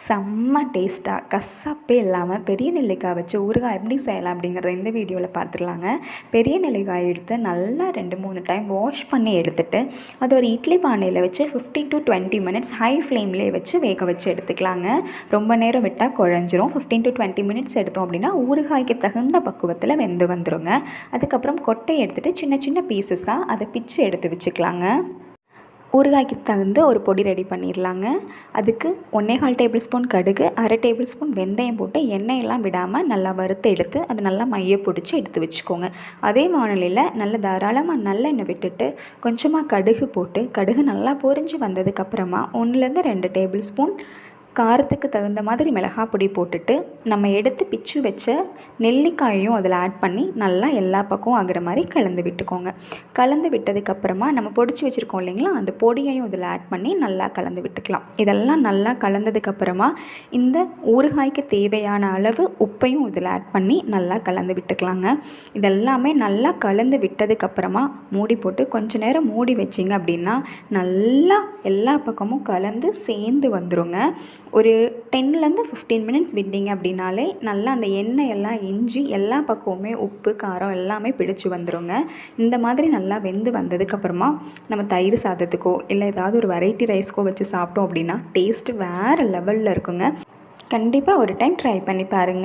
செம்ம டேஸ்ட்டாக கசப்பே இல்லாமல் பெரிய நெல்லிக்காய் வச்சு ஊறுகாய் எப்படி செய்யலாம் அப்படிங்கிறத இந்த வீடியோவில் பார்த்துடலாங்க. பெரிய நெல்லிக்காய் எடுத்து நல்லா 2-3 டைம் வாஷ் பண்ணி எடுத்துகிட்டு அது ஒரு இட்லி பானையில் வச்சு 15 to 20 மினிட்ஸ் ஹை ஃப்ளேம்லேயே வச்சு வேக வச்சு எடுத்துக்கலாங்க. ரொம்ப நேரம் விட்டால் குழஞ்சிரும். 15 to 20 மினிட்ஸ் எடுத்தோம் அப்படின்னா ஊறுகாய்க்கு தகுந்த பக்குவத்தில் வெந்து வந்துடுங்க. அதுக்கப்புறம் கொட்டை எடுத்துகிட்டு சின்ன சின்ன பீசஸாக அதை பிச்சு எடுத்து வச்சுக்கலாங்க. ஊறுகாய்க்கு தகுந்த ஒரு பொடி ரெடி பண்ணிடலாங்க. அதுக்கு 1/4 டேபிள் ஸ்பூன் கடுகு, 1/2 டேபிள் ஸ்பூன் வெந்தயம் போட்டு எண்ணெயெல்லாம் விடாமல் நல்லா வறுத்து எடுத்து அது நல்லா மைய பிடிச்சி எடுத்து வச்சுக்கோங்க. அதே வானலியில் நல்ல தாராளமாக நல்லெண்ணெய் விட்டுட்டு கொஞ்சமாக கடுகு போட்டு கடுகு நல்லா பொரிஞ்சு வந்ததுக்கப்புறமா 1-2 டேபிள் ஸ்பூன் காரத்துக்கு தகுந்த மாதிரி மிளகாய் பொடி போட்டுட்டு நம்ம எடுத்து பிச்சு வச்ச நெல்லிக்காயையும் அதில் ஆட் பண்ணி நல்லா எல்லா பக்கமும் ஆகிற மாதிரி கலந்து விட்டுக்கோங்க. கலந்து விட்டதுக்கப்புறமா நம்ம பொடிச்சு வச்சுருக்கோம் இல்லைங்களா, அந்த பொடியையும் இதில் ஆட் பண்ணி நல்லா கலந்து விட்டுக்கலாம். இதெல்லாம் நல்லா கலந்ததுக்கப்புறமா இந்த ஊறுகாய்க்கு தேவையான அளவு உப்பையும் இதில் ஆட் பண்ணி நல்லா கலந்து விட்டுக்கலாங்க. இதெல்லாமே நல்லா கலந்து விட்டதுக்கப்புறமா மூடி போட்டு கொஞ்சம் நேரம் மூடி வச்சிங்க அப்படின்னா நல்லா எல்லா பக்கமும் கலந்து சேர்ந்து வந்துடுங்க. ஒரு 10-15 மினிட்ஸ் விட்டிங்க அப்படின்னாலே நல்லா அந்த எண்ணெய் எல்லாம் இஞ்சி எல்லா பக்கமுமே உப்பு காரம் எல்லாமே பிடிச்சி வந்துடுங்க. இந்த மாதிரி நல்லா வெந்து வந்ததுக்கப்புறமா நம்ம தயிர் சாதத்துக்கோ இல்லை ஏதாவது ஒரு வெரைட்டி ரைஸ்க்கோ வச்சு சாப்பிட்டோம் அப்படின்னா டேஸ்ட்டு வேறு லெவலில் இருக்குங்க. கண்டிப்பாக ஒரு டைம் ட்ரை பண்ணி பாருங்கள்.